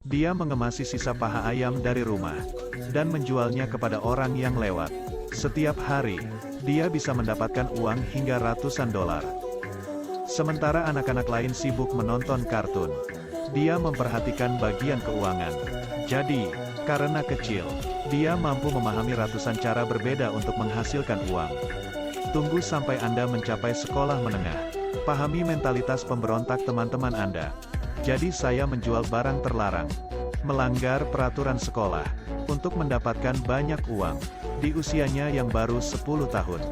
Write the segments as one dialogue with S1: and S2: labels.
S1: Dia mengemasi sisa paha ayam dari rumah, dan menjualnya kepada orang yang lewat. Setiap hari, dia bisa mendapatkan uang hingga ratusan dolar. Sementara anak-anak lain sibuk menonton kartun, dia memperhatikan bagian keuangan. Jadi, karena kecil, dia mampu memahami ratusan cara berbeda untuk menghasilkan uang. Tunggu sampai Anda mencapai sekolah menengah. Pahami mentalitas pemberontak teman-teman Anda. Jadi saya menjual barang terlarang, melanggar peraturan sekolah, untuk mendapatkan banyak uang. Di usianya yang baru 10 tahun,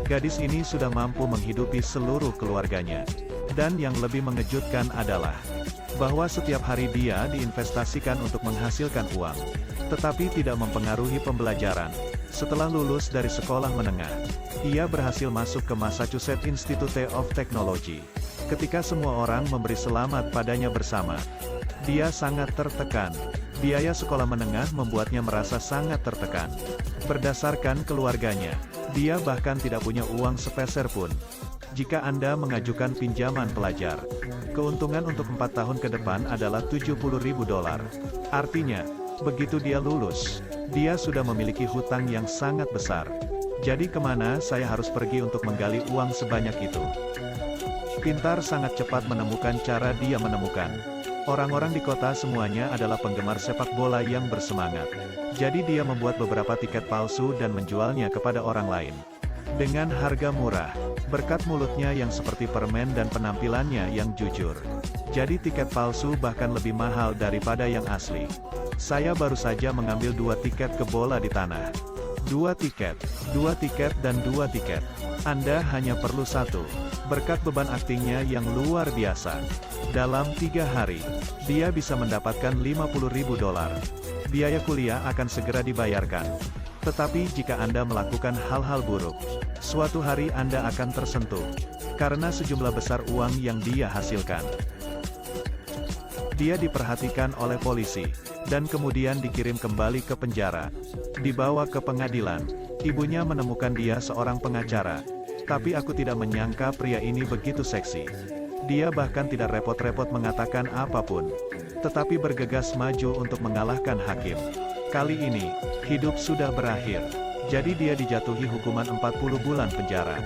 S1: gadis ini sudah mampu menghidupi seluruh keluarganya. Dan yang lebih mengejutkan adalah, bahwa setiap hari dia diinvestasikan untuk menghasilkan uang, tetapi tidak mempengaruhi pembelajaran. Setelah lulus dari sekolah menengah, ia berhasil masuk ke Massachusetts Institute of Technology. Ketika semua orang memberi selamat padanya bersama, dia sangat tertekan. Biaya sekolah menengah membuatnya merasa sangat tertekan. Berdasarkan keluarganya, dia bahkan tidak punya uang sepeser pun. Jika Anda mengajukan pinjaman pelajar, keuntungan untuk 4 tahun ke depan adalah 70.000 dolar. Artinya, begitu dia lulus, dia sudah memiliki hutang yang sangat besar. Jadi kemana saya harus pergi untuk menggali uang sebanyak itu? Pintar sangat cepat menemukan cara dia menemukan. Orang-orang di kota semuanya adalah penggemar sepak bola yang bersemangat. Jadi dia membuat beberapa tiket palsu dan menjualnya kepada orang lain. Dengan harga murah, berkat mulutnya yang seperti permen dan penampilannya yang jujur. Jadi tiket palsu bahkan lebih mahal daripada yang asli. Saya baru saja mengambil 2 tiket ke bola di tanah. 2 tiket, 2 tiket dan 2 tiket. Anda hanya perlu 1. Berkat beban aktingnya yang luar biasa. Dalam 3 hari, dia bisa mendapatkan 50.000 dolar. Biaya kuliah akan segera dibayarkan. Tetapi jika Anda melakukan hal-hal buruk, suatu hari Anda akan tersentuh, karena sejumlah besar uang yang dia hasilkan. Dia diperhatikan oleh polisi, dan kemudian dikirim kembali ke penjara. Dibawa ke pengadilan, ibunya menemukan dia seorang pengacara. Tapi aku tidak menyangka pria ini begitu seksi. Dia bahkan tidak repot-repot mengatakan apapun, tetapi bergegas maju untuk mengalahkan hakim. Kali ini, hidup sudah berakhir. Jadi dia dijatuhi hukuman 40 bulan penjara.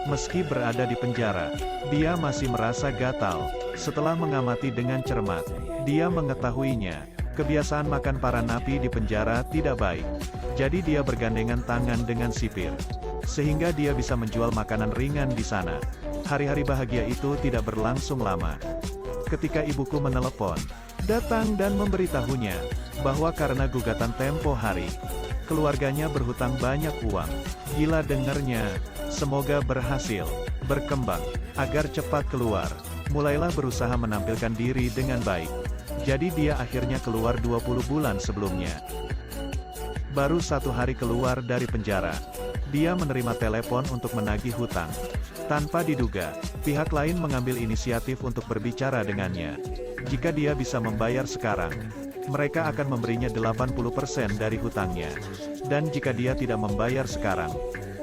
S1: Meski berada di penjara, dia masih merasa gatal. Setelah mengamati dengan cermat, dia mengetahuinya, kebiasaan makan para napi di penjara tidak baik. Jadi dia bergandengan tangan dengan sipir, sehingga dia bisa menjual makanan ringan di sana. Hari-hari bahagia itu tidak berlangsung lama. Ketika ibuku menelepon, datang dan memberitahunya, bahwa karena gugatan tempo hari, keluarganya berhutang banyak uang. Gila dengernya. Semoga berhasil, berkembang, agar cepat keluar. Mulailah berusaha menampilkan diri dengan baik. Jadi dia akhirnya keluar 20 bulan sebelumnya. Baru 1 hari keluar dari penjara, dia menerima telepon untuk menagih hutang. Tanpa diduga, pihak lain mengambil inisiatif untuk berbicara dengannya. Jika dia bisa membayar sekarang, mereka akan memberinya 80% dari hutangnya. Dan jika dia tidak membayar sekarang,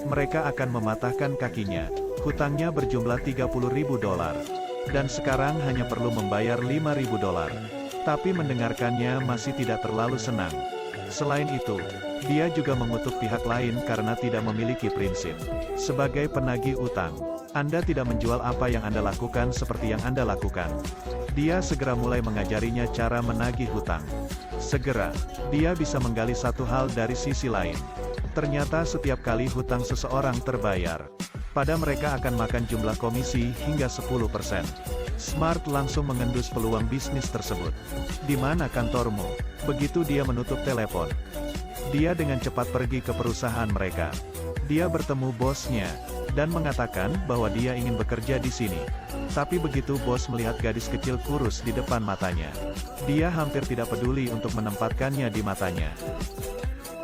S1: mereka akan mematahkan kakinya. Hutangnya berjumlah 30.000 dolar. Dan sekarang hanya perlu membayar 5.000 dolar. Tapi mendengarkannya masih tidak terlalu senang. Selain itu, dia juga mengutuk pihak lain karena tidak memiliki prinsip. Sebagai penagih utang, Anda tidak menjual apa yang Anda lakukan seperti yang Anda lakukan. Dia segera mulai mengajarinya cara menagih hutang. Segera, dia bisa menggali satu hal dari sisi lain. Ternyata setiap kali hutang seseorang terbayar, pada mereka akan makan jumlah komisi hingga 10%. Smart langsung mengendus peluang bisnis tersebut. Di mana kantormu? Begitu dia menutup telepon, dia dengan cepat pergi ke perusahaan mereka. Dia bertemu bosnya, dan mengatakan bahwa dia ingin bekerja di sini. Tapi begitu bos melihat gadis kecil kurus di depan matanya, dia hampir tidak peduli untuk menempatkannya di matanya.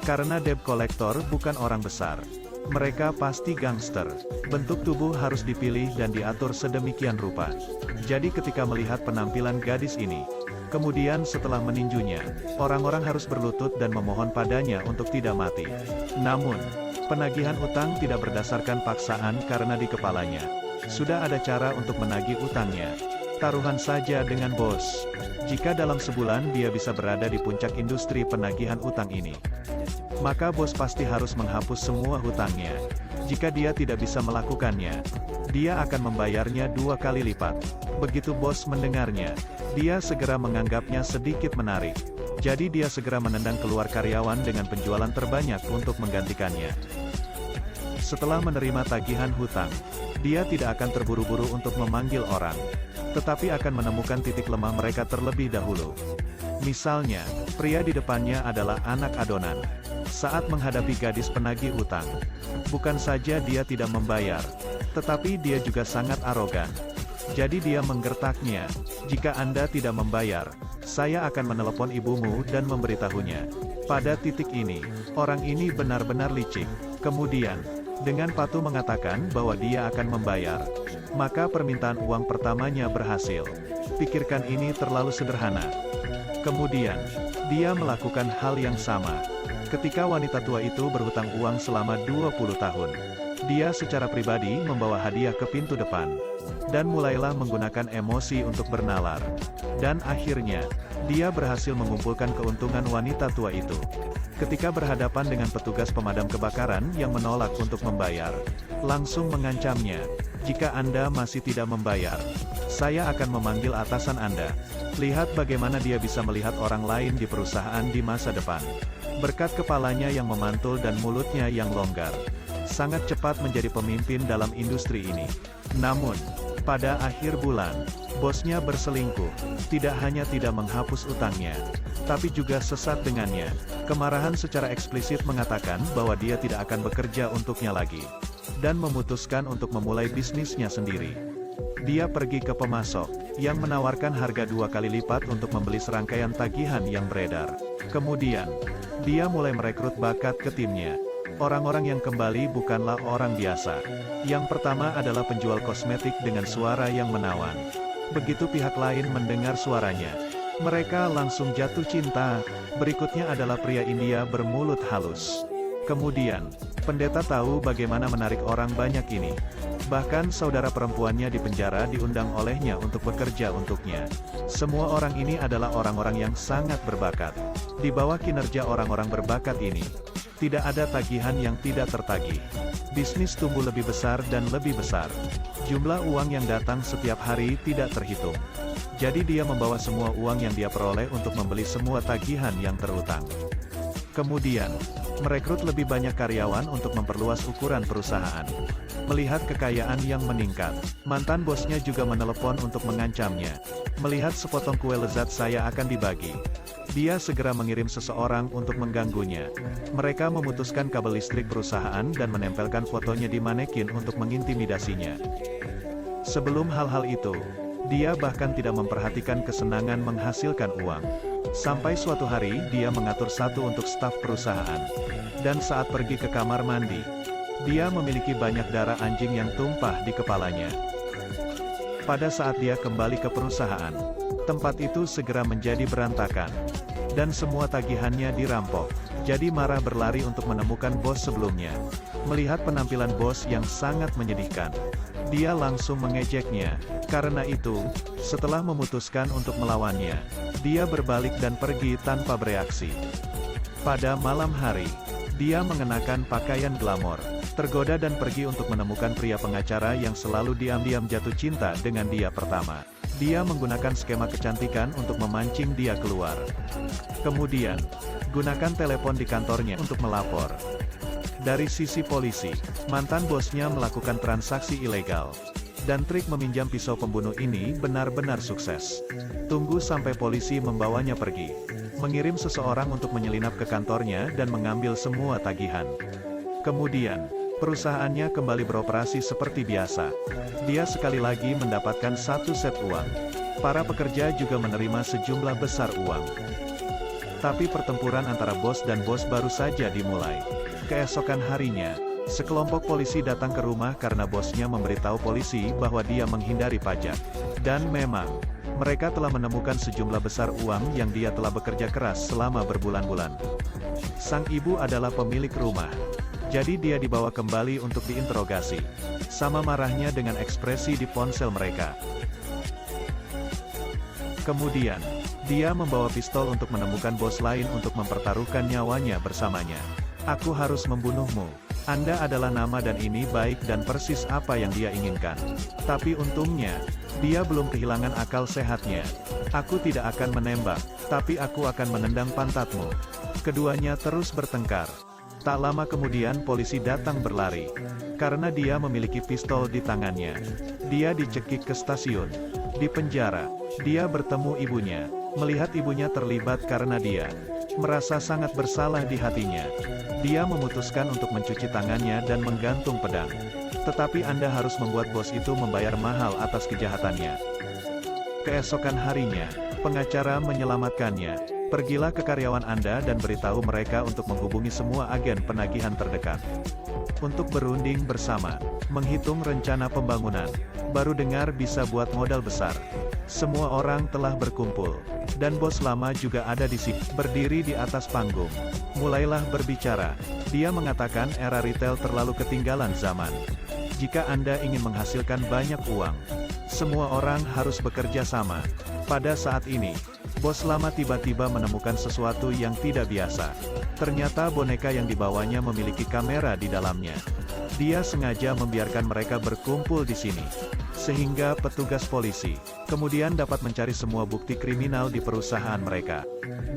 S1: Karena debt collector bukan orang besar. Mereka pasti gangster. Bentuk tubuh harus dipilih dan diatur sedemikian rupa. Jadi ketika melihat penampilan gadis ini, kemudian setelah meninjunya, orang-orang harus berlutut dan memohon padanya untuk tidak mati. Namun, penagihan utang tidak berdasarkan paksaan karena di kepalanya sudah ada cara untuk menagih utangnya. Taruhan saja dengan bos. Jika dalam sebulan dia bisa berada di puncak industri penagihan utang ini, maka bos pasti harus menghapus semua hutangnya. Jika dia tidak bisa melakukannya, dia akan membayarnya 2 kali lipat. Begitu bos mendengarnya, dia segera menganggapnya sedikit menarik. Jadi dia segera menendang keluar karyawan dengan penjualan terbanyak untuk menggantikannya. Setelah menerima tagihan hutang, dia tidak akan terburu-buru untuk memanggil orang, tetapi akan menemukan titik lemah mereka terlebih dahulu. Misalnya, pria di depannya adalah anak adonan. Saat menghadapi gadis penagih hutang, bukan saja dia tidak membayar, tetapi dia juga sangat arogan. Jadi dia menggertaknya, "Jika Anda tidak membayar, saya akan menelepon ibumu dan memberitahunya." Pada titik ini, orang ini benar-benar licik. Kemudian, dengan patuh mengatakan bahwa dia akan membayar, maka permintaan uang pertamanya berhasil. Pikirkan, ini terlalu sederhana. Kemudian, dia melakukan hal yang sama. Ketika wanita tua itu berhutang uang selama 20 tahun, dia secara pribadi membawa hadiah ke pintu depan, dan mulailah menggunakan emosi untuk bernalar. Dan akhirnya, dia berhasil mengumpulkan keuntungan wanita tua itu. Ketika berhadapan dengan petugas pemadam kebakaran yang menolak untuk membayar, langsung mengancamnya, "Jika Anda masih tidak membayar, saya akan memanggil atasan Anda." Lihat bagaimana dia bisa melihat orang lain di perusahaan di masa depan. Berkat kepalanya yang memantul dan mulutnya yang longgar, sangat cepat menjadi pemimpin dalam industri ini. Namun, pada akhir bulan, bosnya berselingkuh. Tidak hanya tidak menghapus utangnya, tapi juga sesat dengannya. Kemarahan secara eksplisit mengatakan bahwa dia tidak akan bekerja untuknya lagi, dan memutuskan untuk memulai bisnisnya sendiri. Dia pergi ke pemasok, yang menawarkan harga 2 kali lipat untuk membeli serangkaian tagihan yang beredar. Kemudian, dia mulai merekrut bakat ke timnya. Orang-orang yang kembali bukanlah orang biasa. Yang pertama adalah penjual kosmetik dengan suara yang menawan. Begitu pihak lain mendengar suaranya, mereka langsung jatuh cinta. Berikutnya adalah pria India bermulut halus. Kemudian, pendeta tahu bagaimana menarik orang banyak ini. Bahkan saudara perempuannya di penjara diundang olehnya untuk bekerja untuknya. Semua orang ini adalah orang-orang yang sangat berbakat. Di bawah kinerja orang-orang berbakat ini, tidak ada tagihan yang tidak tertagih. Bisnis tumbuh lebih besar dan lebih besar. Jumlah uang yang datang setiap hari tidak terhitung. Jadi dia membawa semua uang yang dia peroleh untuk membeli semua tagihan yang terutang. Kemudian, merekrut lebih banyak karyawan untuk memperluas ukuran perusahaan. Melihat kekayaan yang meningkat, mantan bosnya juga menelepon untuk mengancamnya. "Melihat sepotong kue lezat saya akan dibagi." Dia segera mengirim seseorang untuk mengganggunya. Mereka memutuskan kabel listrik perusahaan dan menempelkan fotonya di manekin untuk mengintimidasinya. Sebelum hal-hal itu, dia bahkan tidak memperhatikan kesenangan menghasilkan uang. Sampai suatu hari dia mengatur satu untuk staf perusahaan. Dan saat pergi ke kamar mandi, dia memiliki banyak darah anjing yang tumpah di kepalanya. Pada saat dia kembali ke perusahaan, tempat itu segera menjadi berantakan. Dan semua tagihannya dirampok. Jadi marah berlari untuk menemukan bos sebelumnya. Melihat penampilan bos yang sangat menyedihkan, dia langsung mengejeknya. Karena itu, setelah memutuskan untuk melawannya, dia berbalik dan pergi tanpa bereaksi. Pada malam hari, dia mengenakan pakaian glamor, tergoda dan pergi untuk menemukan pria pengacara yang selalu diam-diam jatuh cinta dengan dia pertama. Dia menggunakan skema kecantikan untuk memancing dia keluar. Kemudian, gunakan telepon di kantornya untuk melapor. Dari sisi polisi, mantan bosnya melakukan transaksi ilegal. Dan trik meminjam pisau pembunuh ini benar-benar sukses. Tunggu sampai polisi membawanya pergi. Mengirim seseorang untuk menyelinap ke kantornya dan mengambil semua tagihan. Kemudian, perusahaannya kembali beroperasi seperti biasa. Dia sekali lagi mendapatkan satu set uang. Para pekerja juga menerima sejumlah besar uang. Tapi pertempuran antara bos dan bos baru saja dimulai. Keesokan harinya, sekelompok polisi datang ke rumah karena bosnya memberitahu polisi bahwa dia menghindari pajak. Dan memang, mereka telah menemukan sejumlah besar uang yang dia telah bekerja keras selama berbulan-bulan. Sang ibu adalah pemilik rumah. Jadi dia dibawa kembali untuk diinterogasi. Sama marahnya dengan ekspresi di ponsel mereka. Kemudian, dia membawa pistol untuk menemukan bos lain untuk mempertaruhkan nyawanya bersamanya. Aku harus membunuhmu. Anda adalah nama dan ini baik dan persis apa yang dia inginkan. Tapi untungnya, dia belum kehilangan akal sehatnya. Aku tidak akan menembak, tapi aku akan menendang pantatmu. Keduanya terus bertengkar. Tak lama kemudian polisi datang berlari. Karena dia memiliki pistol di tangannya. Dia dicekik ke stasiun. Di penjara, dia bertemu ibunya. Melihat ibunya terlibat karena dia merasa sangat bersalah di hatinya. Dia memutuskan untuk mencuci tangannya dan menggantung pedang. Tetapi Anda harus membuat bos itu membayar mahal atas kejahatannya. Keesokan harinya, pengacara menyelamatkannya. Pergilah ke karyawan Anda dan beritahu mereka untuk menghubungi semua agen penagihan terdekat. Untuk berunding bersama, menghitung rencana pembangunan. Baru dengar bisa buat modal besar. Semua orang telah berkumpul. Dan bos lama juga ada di sini, berdiri di atas panggung. Mulailah berbicara. Dia mengatakan era retail terlalu ketinggalan zaman. Jika Anda ingin menghasilkan banyak uang, semua orang harus bekerja sama. Pada saat ini, bos lama tiba-tiba menemukan sesuatu yang tidak biasa. Ternyata boneka yang dibawanya memiliki kamera di dalamnya. Dia sengaja membiarkan mereka berkumpul di sini, sehingga petugas polisi kemudian dapat mencari semua bukti kriminal di perusahaan mereka.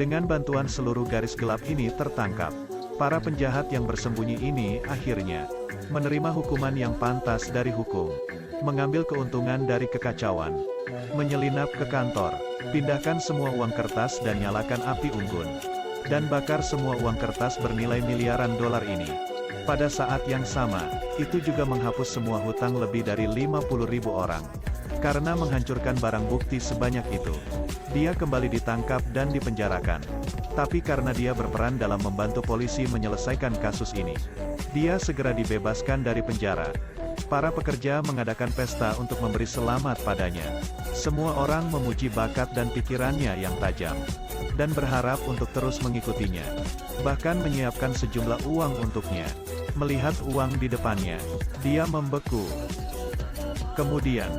S1: Dengan bantuan seluruh garis gelap ini tertangkap, para penjahat yang bersembunyi ini akhirnya menerima hukuman yang pantas dari hukum, mengambil keuntungan dari kekacauan, menyelinap ke kantor, pindahkan semua uang kertas dan nyalakan api unggun, dan bakar semua uang kertas bernilai miliaran dolar ini. Pada saat yang sama, itu juga menghapus semua hutang lebih dari 50.000 orang. Karena menghancurkan barang bukti sebanyak itu, dia kembali ditangkap dan dipenjarakan. Tapi karena dia berperan dalam membantu polisi menyelesaikan kasus ini, dia segera dibebaskan dari penjara. Para pekerja mengadakan pesta untuk memberi selamat padanya. Semua orang memuji bakat dan pikirannya yang tajam, dan berharap untuk terus mengikutinya. Bahkan menyiapkan sejumlah uang untuknya. Melihat uang di depannya, dia membeku. Kemudian,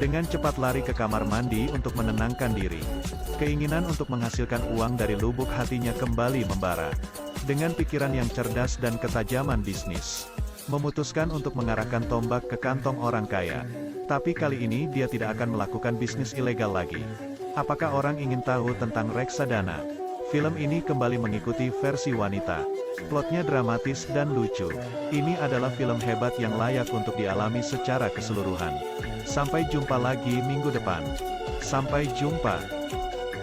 S1: dengan cepat lari ke kamar mandi untuk menenangkan diri. Keinginan untuk menghasilkan uang dari lubuk hatinya kembali membara. Dengan pikiran yang cerdas dan ketajaman bisnis, memutuskan untuk mengarahkan tombak ke kantong orang kaya. Tapi kali ini dia tidak akan melakukan bisnis ilegal lagi. Apakah orang ingin tahu tentang reksadana? Film ini kembali mengikuti versi wanita. Plotnya dramatis dan lucu. Ini adalah film hebat yang layak untuk dialami secara keseluruhan. Sampai jumpa lagi minggu depan. Sampai jumpa.